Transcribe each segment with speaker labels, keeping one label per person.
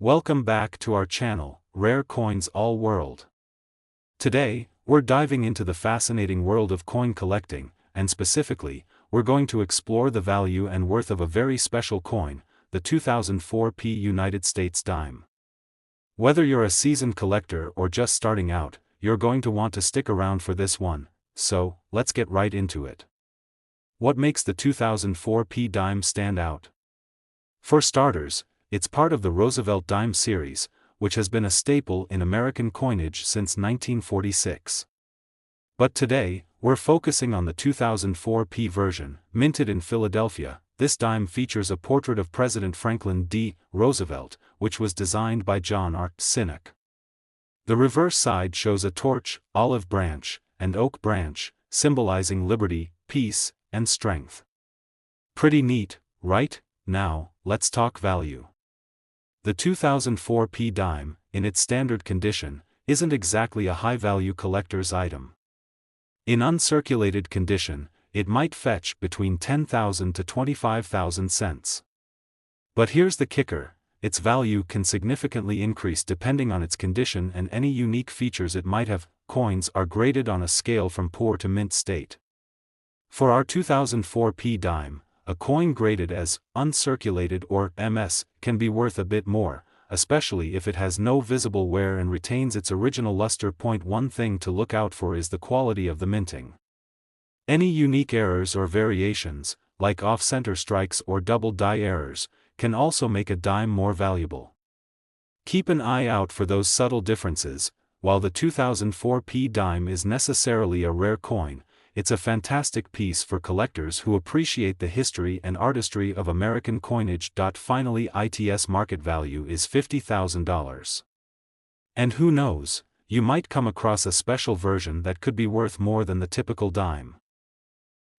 Speaker 1: Welcome back to our channel, Rare Coins All World. Today, we're diving into the fascinating world of coin collecting, and specifically, we're going to explore the value and worth of a very special coin, the 2004 United States dime. Whether you're a seasoned collector or just starting out, you're going to want to stick around for this one, so let's get right into it. What makes the 2004 dime stand out? For starters, it's part of the Roosevelt dime series, which has been a staple in American coinage since 1946. But today, we're focusing on the 2004 version, minted in Philadelphia. This dime features a portrait of President Franklin D. Roosevelt, which was designed by John R. Sinek. The reverse side shows a torch, olive branch, and oak branch, symbolizing liberty, peace, and strength. Pretty neat, right? Now, let's talk value. The 2004 dime, in its standard condition, isn't exactly a high-value collector's item. In uncirculated condition, it might fetch between 10,000 to 25,000 cents. But here's the kicker: its value can significantly increase depending on its condition and any unique features it might have. Coins are graded on a scale from poor to mint state. For our 2004 dime, a coin graded as uncirculated or MS can be worth a bit more, especially if it has no visible wear and retains its original luster. One thing to look out for is the quality of the minting. Any unique errors or variations, like off-center strikes or double die errors, can also make a dime more valuable. Keep an eye out for those subtle differences. While the 2004 dime is necessarily a rare coin, it's a fantastic piece for collectors who appreciate the history and artistry of American coinage. Finally, its market value is $50,000. And who knows, you might come across a special version that could be worth more than the typical dime.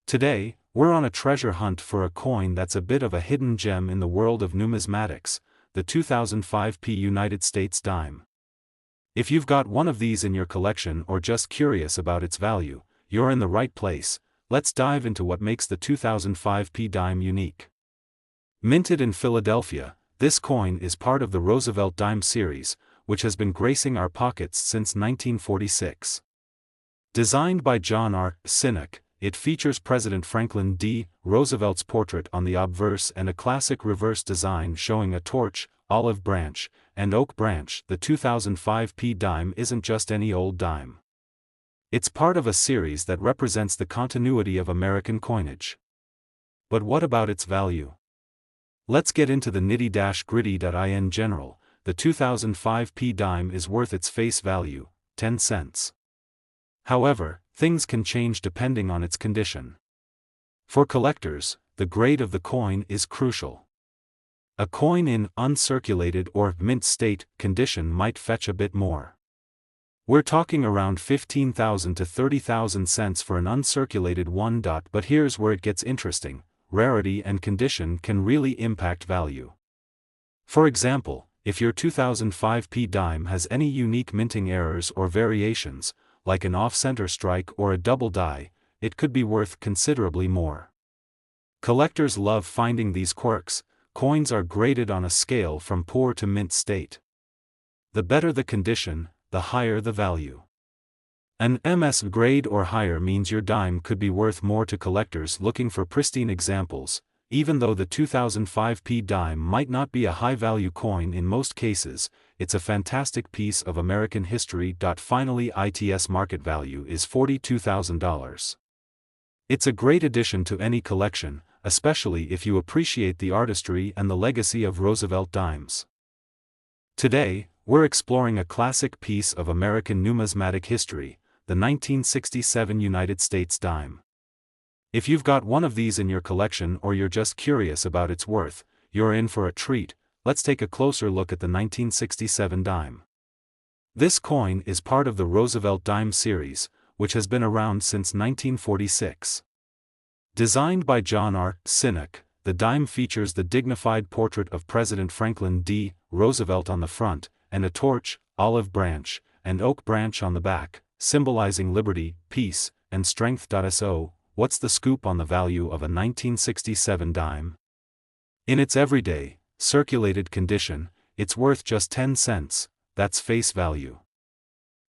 Speaker 1: Today, we're on a treasure hunt for a coin that's a bit of a hidden gem in the world of numismatics, the 2005 United States dime. If you've got one of these in your collection or just curious about its value, you're in the right place. Let's dive into what makes the 2005 dime unique. Minted in Philadelphia, this coin is part of the Roosevelt dime series, which has been gracing our pockets since 1946. Designed by John R. Sinek, it features President Franklin D. Roosevelt's portrait on the obverse and a classic reverse design showing a torch, olive branch, and oak branch. The 2005 dime isn't just any old dime. It's part of a series that represents the continuity of American coinage. But what about its value? Let's get into the nitty-gritty. In general, the 2005 dime is worth its face value, 10 cents. However, things can change depending on its condition. For collectors, the grade of the coin is crucial. A coin in uncirculated or mint state condition might fetch a bit more. We're talking around 15,000 to 30,000 cents for an uncirculated one. But here's where it gets interesting: rarity and condition can really impact value. For example, if your 2005 dime has any unique minting errors or variations, like an off-center strike or a double die, it could be worth considerably more. Collectors love finding these quirks. Coins are graded on a scale from poor to mint state. The better the condition, the higher the value. An MS grade or higher means your dime could be worth more to collectors looking for pristine examples. Even though the 2005 dime might not be a high-value coin in most cases, it's a fantastic piece of American history. Finally, its market value is $42,000. It's a great addition to any collection, especially if you appreciate the artistry and the legacy of Roosevelt dimes. Today, we're exploring a classic piece of American numismatic history, the 1967 United States dime. If you've got one of these in your collection or you're just curious about its worth, you're in for a treat. Let's take a closer look at the 1967 dime. This coin is part of the Roosevelt dime series, which has been around since 1946. Designed by John R. Sinek, the dime features the dignified portrait of President Franklin D. Roosevelt on the front, and a torch, olive branch, and oak branch on the back, symbolizing liberty, peace, and strength. So, what's the scoop on the value of a 1967 dime? In its everyday, circulated condition, it's worth just 10 cents, that's face value.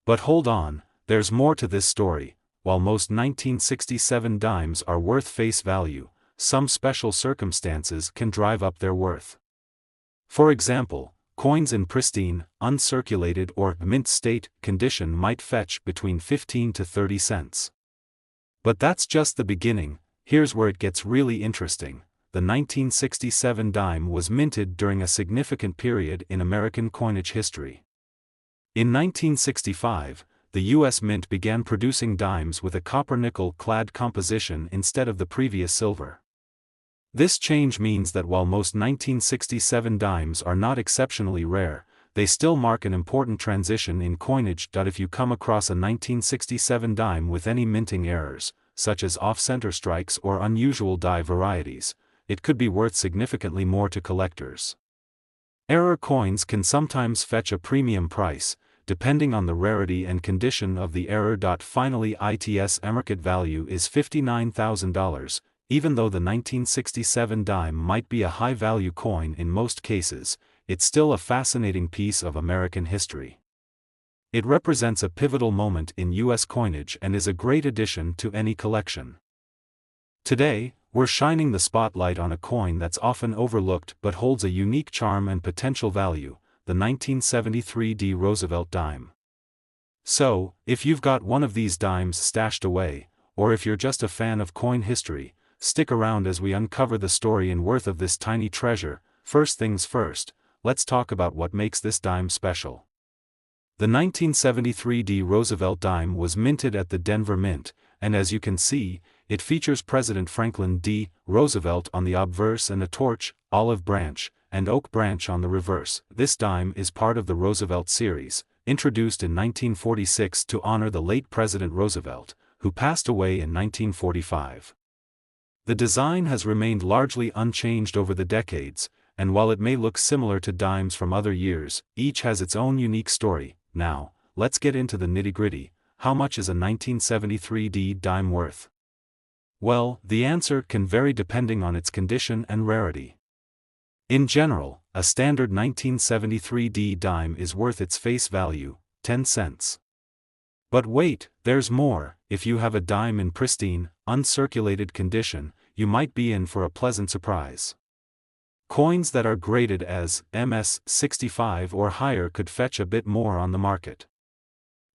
Speaker 1: But hold on, there's more to this story. While most 1967 dimes are worth face value, some special circumstances can drive up their worth. For example, coins in pristine, uncirculated or mint state condition might fetch between 15 to 30 cents. But that's just the beginning. Here's where it gets really interesting. The 1967 dime was minted during a significant period in American coinage history. In 1965, the U.S. Mint began producing dimes with a copper-nickel clad composition instead of the previous silver. This change means that while most 1967 dimes are not exceptionally rare, they still mark an important transition in coinage. If you come across a 1967 dime with any minting errors, such as off-center strikes or unusual die varieties, it could be worth significantly more to collectors. Error coins can sometimes fetch a premium price, depending on the rarity and condition of the error. Finally, its market value is $59,000, even though the 1967 dime might be a high-value coin in most cases, it's still a fascinating piece of American history. It represents a pivotal moment in U.S. coinage and is a great addition to any collection. Today, we're shining the spotlight on a coin that's often overlooked but holds a unique charm and potential value, the 1973 Roosevelt dime. So, if you've got one of these dimes stashed away, or if you're just a fan of coin history, stick around as we uncover the story and worth of this tiny treasure. First things first, let's talk about what makes this dime special. The 1973 Roosevelt dime was minted at the Denver Mint, and as you can see, it features President Franklin D. Roosevelt on the obverse and a torch, olive branch, and oak branch on the reverse. This dime is part of the Roosevelt series, introduced in 1946 to honor the late President Roosevelt, who passed away in 1945. The design has remained largely unchanged over the decades, and while it may look similar to dimes from other years, each has its own unique story. Now, let's get into the nitty-gritty. How much is a 1973 dime worth? Well, the answer can vary depending on its condition and rarity. In general, a standard 1973 dime is worth its face value, 10 cents. But wait, there's more. If you have a dime in pristine, uncirculated condition, you might be in for a pleasant surprise. Coins that are graded as MS-65 or higher could fetch a bit more on the market.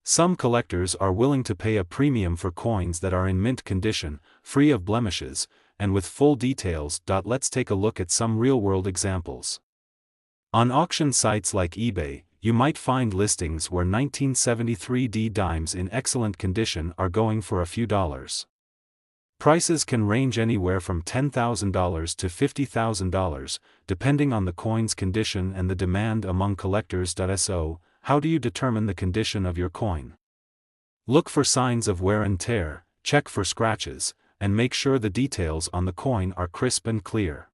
Speaker 1: Some collectors are willing to pay a premium for coins that are in mint condition, free of blemishes, and with full details. Let's take a look at some real-world examples. On auction sites like eBay, you might find listings where 1973 dimes in excellent condition are going for a few dollars. Prices can range anywhere from $10,000 to $50,000, depending on the coin's condition and the demand among collectors. So, how do you determine the condition of your coin? Look for signs of wear and tear, check for scratches, and make sure the details on the coin are crisp and clear.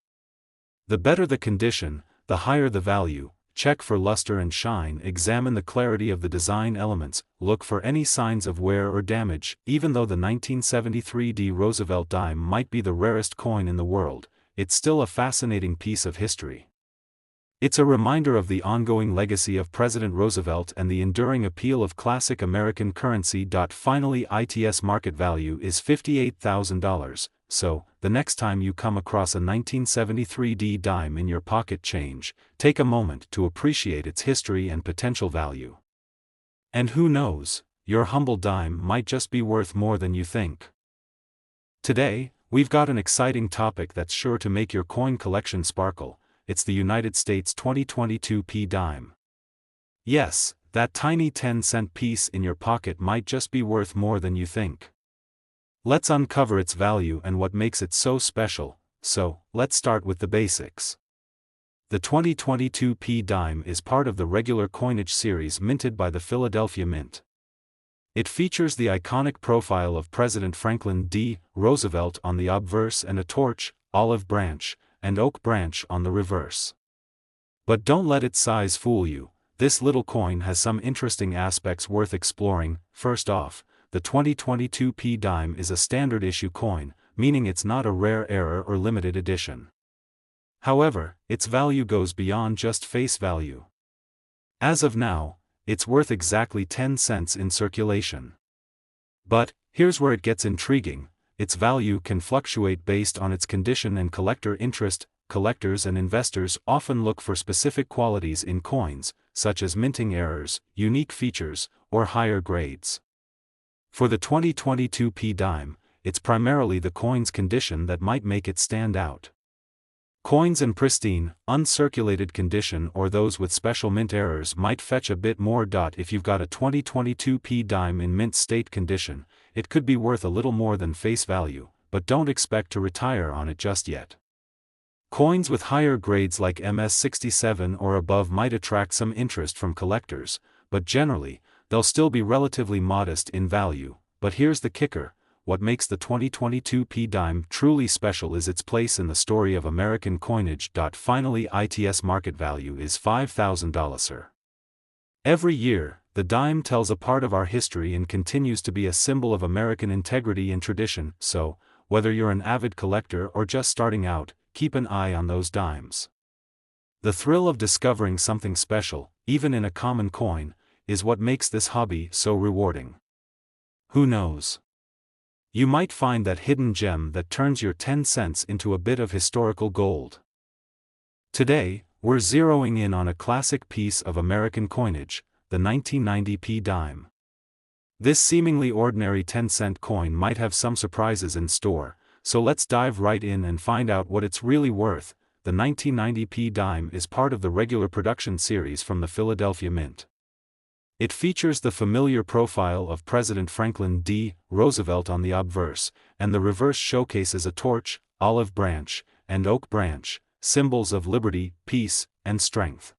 Speaker 1: The better the condition, the higher the value. Check for luster and shine, examine the clarity of the design elements, look for any signs of wear or damage. Even though the 1973 Roosevelt dime might be the rarest coin in the world, it's still a fascinating piece of history. It's a reminder of the ongoing legacy of President Roosevelt and the enduring appeal of classic American currency. Finally, its market value is $58,000, so, the next time you come across a 1973 dime in your pocket change, take a moment to appreciate its history and potential value. And who knows, your humble dime might just be worth more than you think. Today, we've got an exciting topic that's sure to make your coin collection sparkle. It's the United States 2022 P dime. Yes, that tiny 10-cent piece in your pocket might just be worth more than you think. Let's uncover its value and what makes it so special. So, let's start with the basics. The 2022 P dime is part of the regular coinage series minted by the Philadelphia Mint. It features the iconic profile of President Franklin D. Roosevelt on the obverse and a torch, olive branch, and oak branch on the reverse. But don't let its size fool you. This little coin has some interesting aspects worth exploring. First off, the 2022 P dime is a standard issue coin, meaning it's not a rare error or limited edition. However, its value goes beyond just face value. As of now, it's worth exactly 10 cents in circulation. But, here's where it gets intriguing: its value can fluctuate based on its condition and collector interest. Collectors and investors often look for specific qualities in coins, such as minting errors, unique features, or higher grades. For the 2022 P dime, it's primarily the coin's condition that might make it stand out. Coins in pristine, uncirculated condition or those with special mint errors might fetch a bit more. If you've got a 2022 P dime in mint state condition, it could be worth a little more than face value, but don't expect to retire on it just yet. Coins with higher grades like MS67 or above might attract some interest from collectors, but generally, they'll still be relatively modest in value. But here's the kicker: what makes the 2022 P dime truly special is its place in the story of American coinage. Finally, its market value is $5,000. Every year, the dime tells a part of our history and continues to be a symbol of American integrity and tradition. So, whether you're an avid collector or just starting out, keep an eye on those dimes. The thrill of discovering something special, even in a common coin, is what makes this hobby so rewarding. Who knows? You might find that hidden gem that turns your 10 cents into a bit of historical gold. Today, we're zeroing in on a classic piece of American coinage, the 1990 P dime. This seemingly ordinary 10-cent coin might have some surprises in store, so let's dive right in and find out what it's really worth. The 1990 P dime is part of the regular production series from the Philadelphia Mint. It features the familiar profile of President Franklin D. Roosevelt on the obverse, and the reverse showcases a torch, olive branch, and oak branch, symbols of liberty, peace, and strength.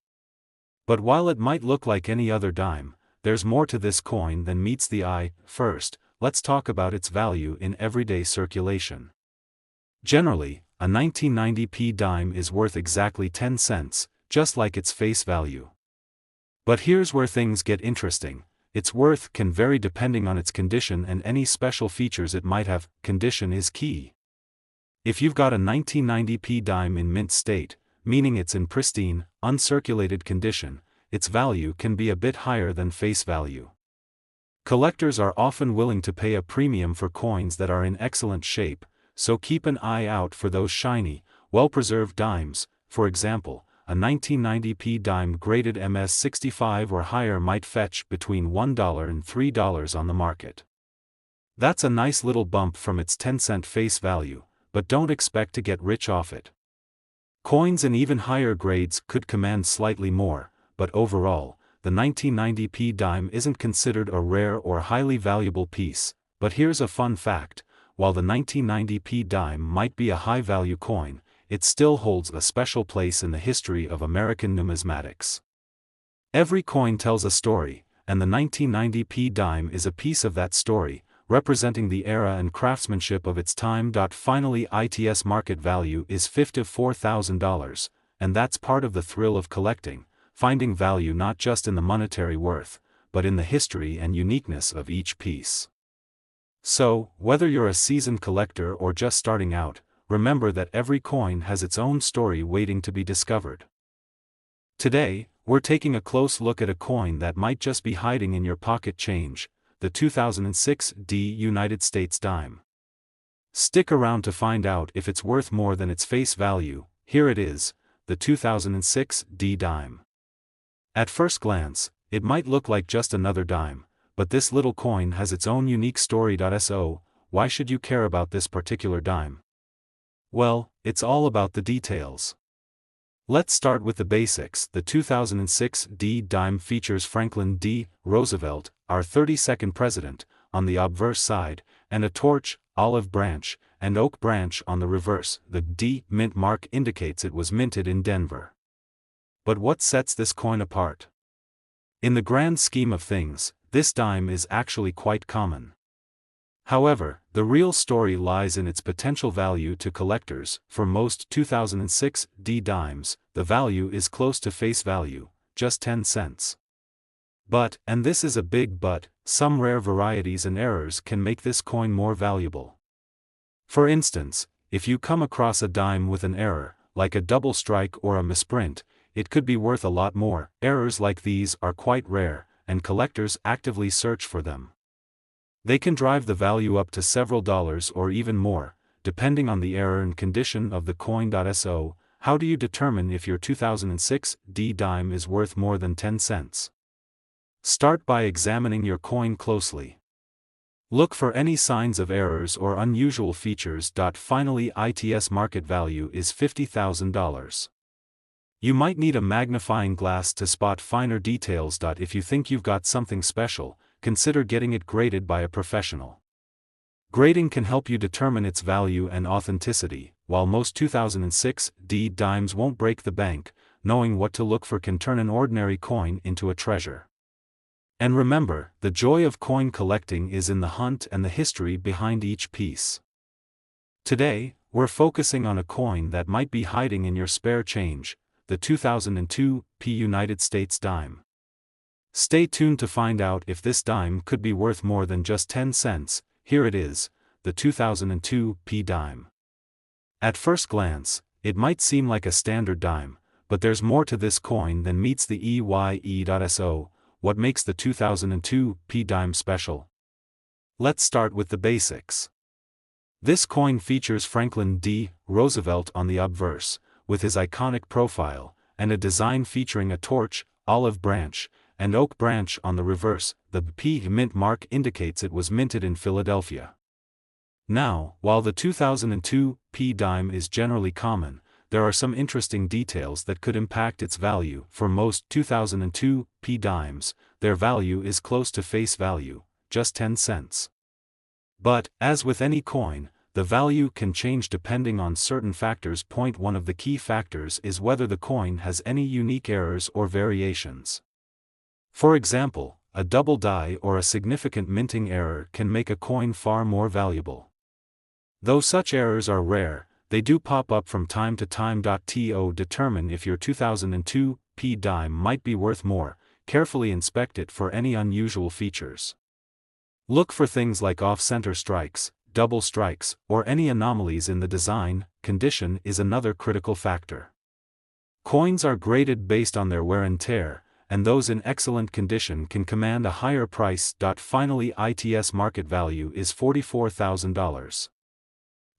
Speaker 1: But while it might look like any other dime, there's more to this coin than meets the eye. First, let's talk about its value in everyday circulation. Generally, a 1990 P dime is worth exactly 10 cents, just like its face value. But here's where things get interesting: its worth can vary depending on its condition and any special features it might have. Condition is key. If you've got a 1990 P dime in mint state, meaning it's in pristine, uncirculated condition, its value can be a bit higher than face value. Collectors are often willing to pay a premium for coins that are in excellent shape, so keep an eye out for those shiny, well-preserved dimes. For example, a 1990 P dime graded MS65 or higher might fetch between $1 and $3 on the market. That's a nice little bump from its 10-cent face value, but don't expect to get rich off it. Coins in even higher grades could command slightly more, but overall, the 1990 P dime isn't considered a rare or highly valuable piece. But here's a fun fact: while the 1990 P dime might be a high-value coin, it still holds a special place in the history of American numismatics. Every coin tells a story, and the 1990 P dime is a piece of that story, representing the era and craftsmanship of its time. Finally, its market value is $54,000, and that's part of the thrill of collecting, finding value not just in the monetary worth, but in the history and uniqueness of each piece. So, whether you're a seasoned collector or just starting out, remember that every coin has its own story waiting to be discovered. Today, we're taking a close look at a coin that might just be hiding in your pocket change, the 2006 D United States dime. Stick around to find out if it's worth more than its face value. Here it is, the 2006 D dime. At first glance, it might look like just another dime, but this little coin has its own unique story. So, why should you care about this particular dime? Well, it's all about the details. Let's start with the basics. The 2006 D dime features Franklin D. Roosevelt, our 32nd president, on the obverse side, and a torch, olive branch, and oak branch on the reverse. The D mint mark indicates it was minted in Denver. But what sets this coin apart? In the grand scheme of things, this dime is actually quite common. However, the real story lies in its potential value to collectors. For most 2006 D dimes, the value is close to face value, just 10 cents. But, and this is a big but, some rare varieties and errors can make this coin more valuable. For instance, if you come across a dime with an error, like a double strike or a misprint, it could be worth a lot more. Errors like these are quite rare, and collectors actively search for them. They can drive the value up to several dollars or even more, depending on the error and condition of the coin. So, how do you determine if your 2006 D dime is worth more than 10 cents? Start by examining your coin closely. Look for any signs of errors or unusual features. Finally, its market value is $50,000. You might need a magnifying glass to spot finer details. If you think you've got something special, consider getting it graded by a professional. Grading can help you determine its value and authenticity. While most 2006 D dimes won't break the bank, knowing what to look for can turn an ordinary coin into a treasure. And remember, the joy of coin collecting is in the hunt and the history behind each piece. Today, we're focusing on a coin that might be hiding in your spare change, the 2002 P United States dime. Stay tuned to find out if this dime could be worth more than just 10 cents. Here it is, the 2002 P dime. At first glance, it might seem like a standard dime, but there's more to this coin than meets the eye. So, what makes the 2002 P dime special? Let's start with the basics. This coin features Franklin D. Roosevelt on the obverse, with his iconic profile, and a design featuring a torch, olive branch, and oak branch on the reverse. The P mint mark indicates it was minted in Philadelphia. Now, while the 2002 P dime is generally common, there are some interesting details that could impact its value. For most 2002 P dimes, their value is close to face value, just 10 cents. But, as with any coin, the value can change depending on certain factors. One of the key factors is whether the coin has any unique errors or variations. For example, a double die or a significant minting error can make a coin far more valuable. Though such errors are rare, they do pop up from time to time. To determine if your 2002 P dime might be worth more, carefully inspect it for any unusual features. Look for things like off-center strikes, double strikes, or any anomalies in the design. Condition is another critical factor. Coins are graded based on their wear and tear, and those in excellent condition can command a higher price. Finally, its market value is $44,000.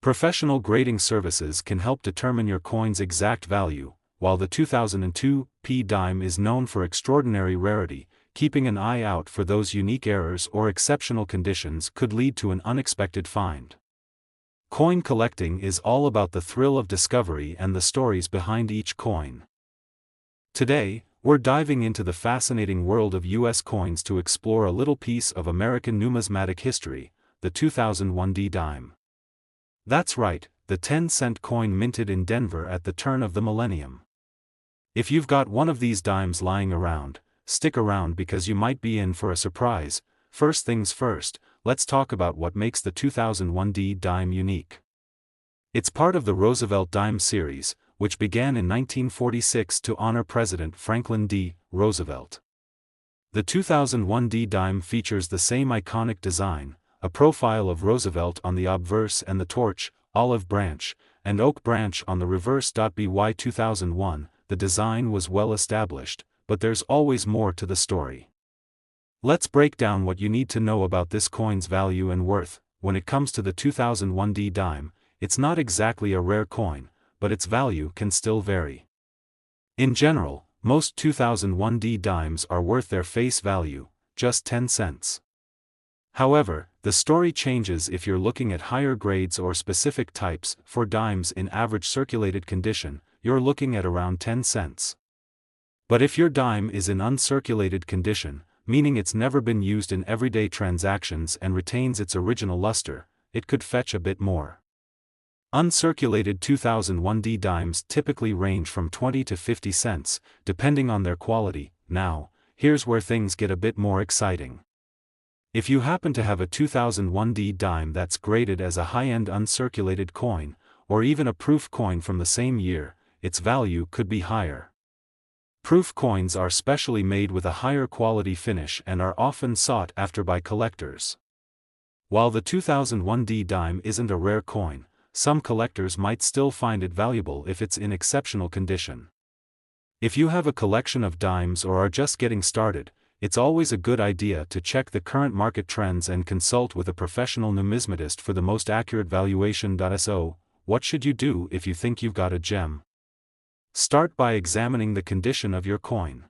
Speaker 1: Professional grading services can help determine your coin's exact value. While the 2002 P dime is known for extraordinary rarity, keeping an eye out for those unique errors or exceptional conditions could lead to an unexpected find. Coin collecting is all about the thrill of discovery and the stories behind each coin. Today, we're diving into the fascinating world of U.S. coins to explore a little piece of American numismatic history, the 2001 D dime. That's right, the 10-cent coin minted in Denver at the turn of the millennium. If you've got one of these dimes lying around, stick around because you might be in for a surprise. First things first, let's talk about what makes the 2001 D dime unique. It's part of the Roosevelt dime series, which began in 1946 to honor President Franklin D. Roosevelt. The 2001 D dime features the same iconic design, a profile of Roosevelt on the obverse and the torch, olive branch, and oak branch on the reverse. By 2001, the design was well established, but there's always more to the story. Let's break down what you need to know about this coin's value and worth. When it comes to the 2001 D dime, it's not exactly a rare coin, but its value can still vary. In general, most 2001 D dimes are worth their face value, just 10 cents. However, the story changes if you're looking at higher grades or specific types. For dimes in average circulated condition, you're looking at around 10 cents. But if your dime is in uncirculated condition, meaning it's never been used in everyday transactions and retains its original luster, it could fetch a bit more. Uncirculated 2001 D dimes typically range from 20 to 50 cents, depending on their quality. Now, here's where things get a bit more exciting. If you happen to have a 2001 D dime that's graded as a high-end uncirculated coin, or even a proof coin from the same year, its value could be higher. Proof coins are specially made with a higher quality finish and are often sought after by collectors. While the 2001 D dime isn't a rare coin, some collectors might still find it valuable if it's in exceptional condition. If you have a collection of dimes or are just getting started, it's always a good idea to check the current market trends and consult with a professional numismatist for the most accurate valuation. So, what should you do if you think you've got a gem? Start by examining the condition of your coin.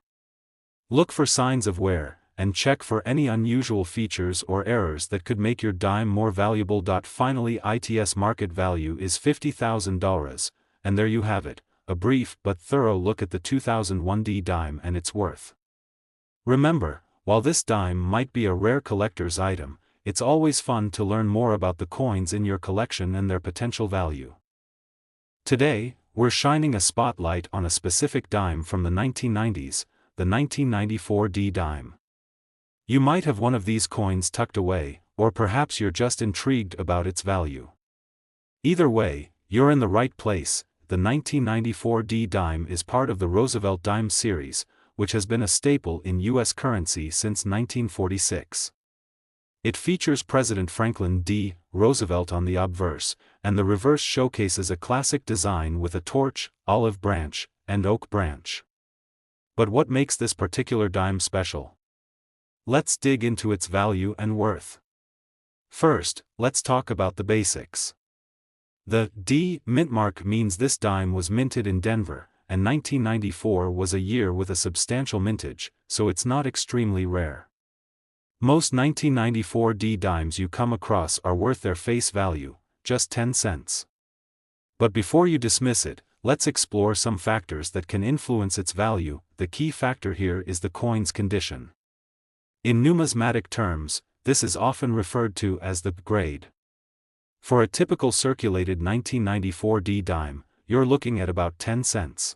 Speaker 1: Look for signs of wear, and check for any unusual features or errors that could make your dime more valuable. Finally, its market value is $50,000, and there you have it, a brief but thorough look at the 2001 D dime and its worth. Remember, while this dime might be a rare collector's item, it's always fun to learn more about the coins in your collection and their potential value. Today, we're shining a spotlight on a specific dime from the 1990s, the 1994 D dime. You might have one of these coins tucked away, or perhaps you're just intrigued about its value. Either way, you're in the right place. The 1994 D dime is part of the Roosevelt dime series, which has been a staple in U.S. currency since 1946. It features President Franklin D. Roosevelt on the obverse, and the reverse showcases a classic design with a torch, olive branch, and oak branch. But what makes this particular dime special? Let's dig into its value and worth. First, let's talk about the basics. The D mint mark means this dime was minted in Denver, and 1994 was a year with a substantial mintage, so it's not extremely rare. Most 1994 D dimes you come across are worth their face value, just 10 cents. But before you dismiss it, let's explore some factors that can influence its value. The key factor here is the coin's condition. In numismatic terms, this is often referred to as the grade. For a typical circulated 1994 D dime, you're looking at about 10 cents.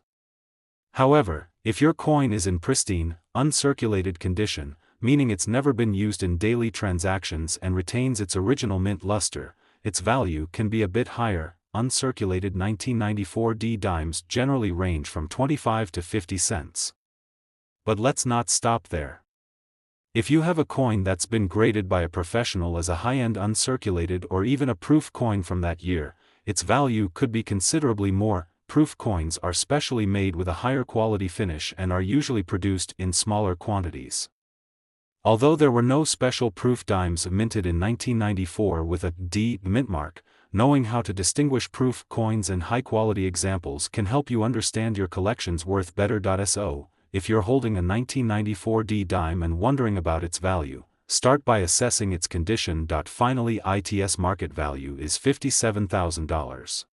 Speaker 1: However, if your coin is in pristine, uncirculated condition, meaning it's never been used in daily transactions and retains its original mint luster, its value can be a bit higher. Uncirculated 1994 D dimes generally range from 25 to 50 cents. But let's not stop there. If you have a coin that's been graded by a professional as a high-end uncirculated or even a proof coin from that year, its value could be considerably more. Proof coins are specially made with a higher quality finish and are usually produced in smaller quantities. Although there were no special proof dimes minted in 1994 with a D mint mark, knowing how to distinguish proof coins and high-quality examples can help you understand your collection's worth better. So, if you're holding a 1994 D dime and wondering about its value, start by assessing its condition. Finally, its market value is $57,000.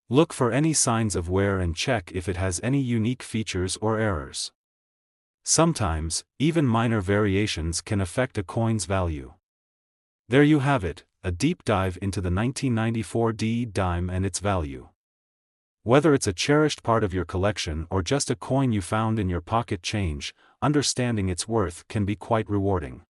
Speaker 1: Look for any signs of wear and check if it has any unique features or errors. Sometimes, even minor variations can affect a coin's value. There you have it, a deep dive into the 1994 D dime and its value. Whether it's a cherished part of your collection or just a coin you found in your pocket change, understanding its worth can be quite rewarding.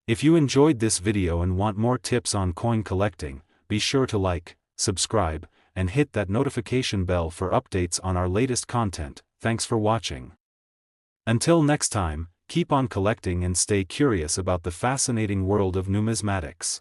Speaker 1: If you enjoyed this video and want more tips on coin collecting, be sure to like, subscribe, and hit that notification bell for updates on our latest content. Thanks for watching. Until next time, keep on collecting and stay curious about the fascinating world of numismatics.